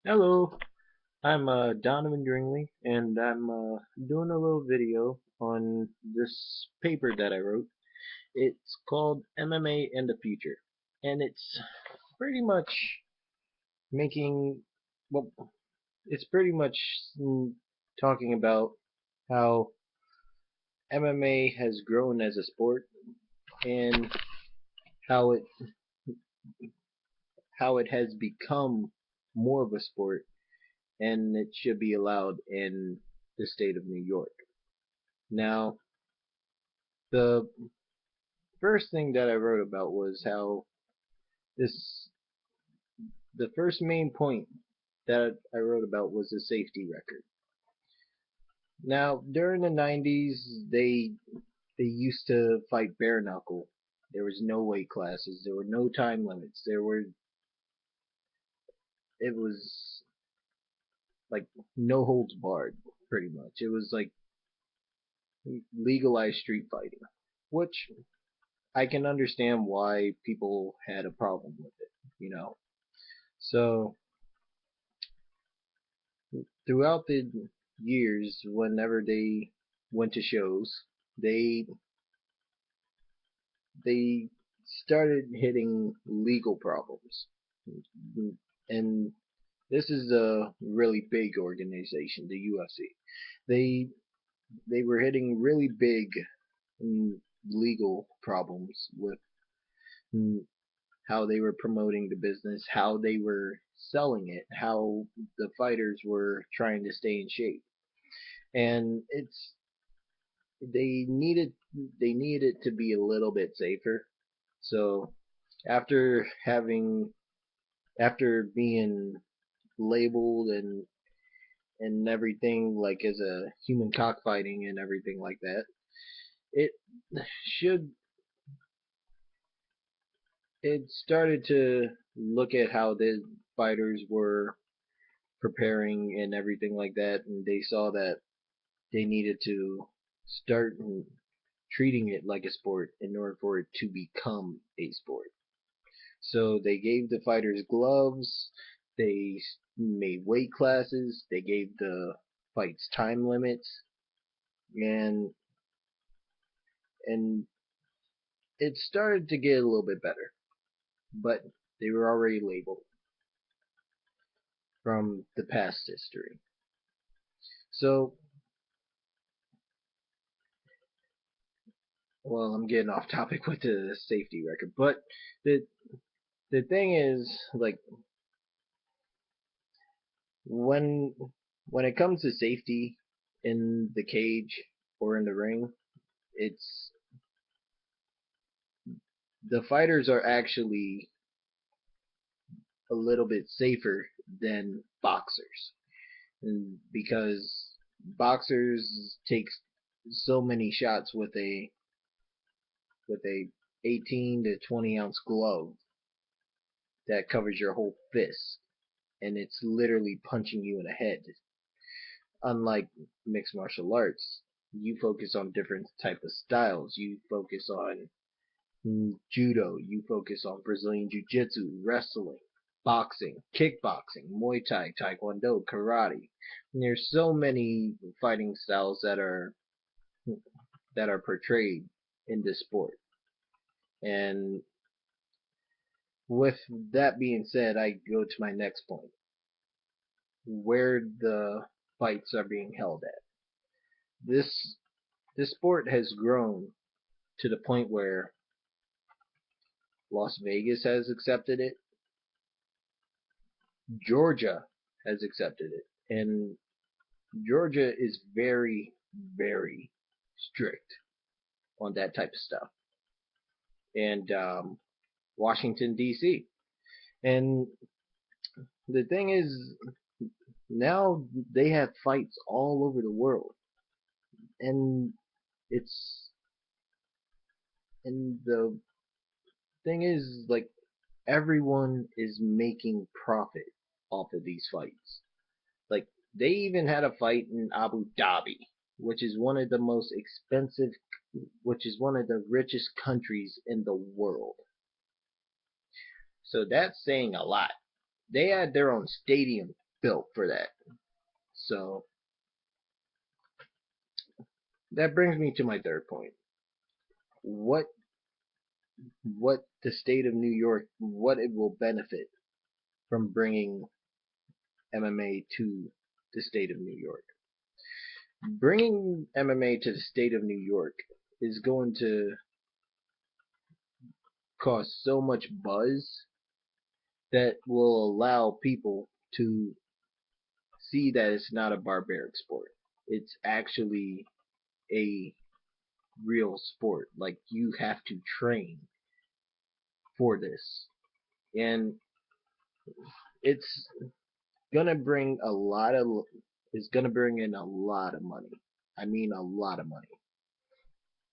Hello, I'm Donovan Greenlee, and I'm doing a little video on this paper that I wrote. It's called MMA in the Future, and it's pretty much making, well, it's pretty much talking about how MMA has grown as a sport and how it has become more of a sport, and it should be allowed in the state of New York. Now, the first thing that I wrote about was how this the first main point that I wrote about was the safety record. Now, during the 90s, they used to fight bare knuckle. There was no weight classes, there were no time limits. It was like no holds barred pretty much. It was like legalized street fighting, which I can understand why people had a problem with it. So, throughout the years, whenever they went to shows, they they started hitting legal problems, and this is a really big organization, the UFC. They they were hitting really big legal problems with how they were promoting the business, how they were selling it, how the fighters were trying to stay in shape, and they needed they needed to be a little bit safer. So after having after being labeled and everything, like as a human cockfighting and everything like that, it should it started to look at how the fighters were preparing and everything like that, and they saw that they needed to start treating it like a sport in order for it to become a sport. So they gave the fighters gloves, they made weight classes, they gave the fights time limits, and and it started to get a little bit better, but they were already labeled from the past history. So, well, I'm getting off topic with the safety record, but the the thing is, like, when when it comes to safety in the cage or in the ring, it's the fighters are actually a little bit safer than boxers, and because boxers take so many shots with a 18 to 20 ounce glove that covers your whole fist, and it's literally punching you in the head. Unlike mixed martial arts, you focus on different type of styles. You focus on judo, you focus on Brazilian jiu-jitsu, wrestling, boxing, kickboxing, Muay Thai, Taekwondo, karate. And there's so many fighting styles that are portrayed in this sport. And with that being said, I go to my next point, where the fights are being held at. This this sport has grown to the point where Las Vegas has accepted it, Georgia has accepted it, and Georgia is very, very strict on that type of stuff, and Washington D.C. And the thing is, now they have fights all over the world, and it's and the thing is, like, everyone is making profit off of these fights. Like, they even had a fight in Abu Dhabi, which is one of the most expensive, which is one of the richest countries in the world. So that's saying a lot. They had their own stadium built for that. So that brings me to my third point. What the state of New York, what it will benefit from bringing MMA to the state of New York. Bringing MMA to the state of New York is going to cause so much buzz that will allow people to see that it's not a barbaric sport. It's actually a real sport. Like, you have to train for this. And it's gonna bring a lot of it's gonna bring in a lot of money. I mean, a lot of money.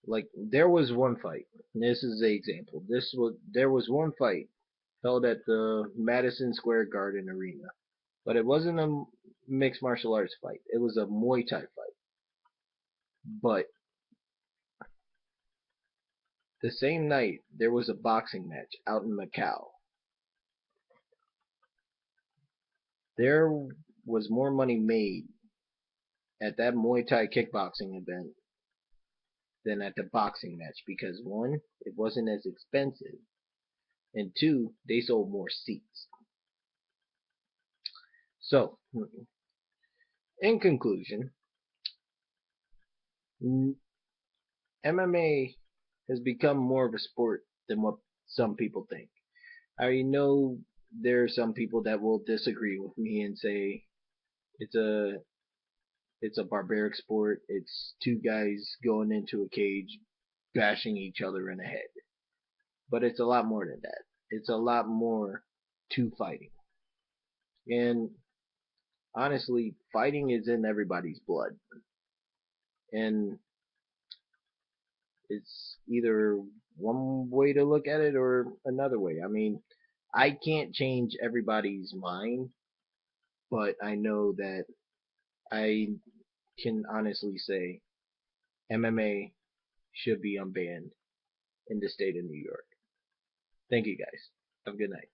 Like, there was one fight. This is the example. There was one fight held at the Madison Square Garden Arena, but it wasn't a mixed martial arts fight. It was a Muay Thai fight. But the same night, there was a boxing match out in Macau. There was more money made at that Muay Thai kickboxing event than at the boxing match because, one, it wasn't as expensive, and two, they sold more seats. So, in conclusion, MMA has become more of a sport than what some people think. I know there are some people that will disagree with me and say it's a it's a barbaric sport. It's two guys going into a cage bashing each other in the head. But it's a lot more than that. It's a lot more to fighting. And honestly, fighting is in everybody's blood. And it's either one way to look at it or another way. I mean, I can't change everybody's mind, but I know that I can honestly say MMA should be unbanned in the state of New York. Thank you guys. Have a good night.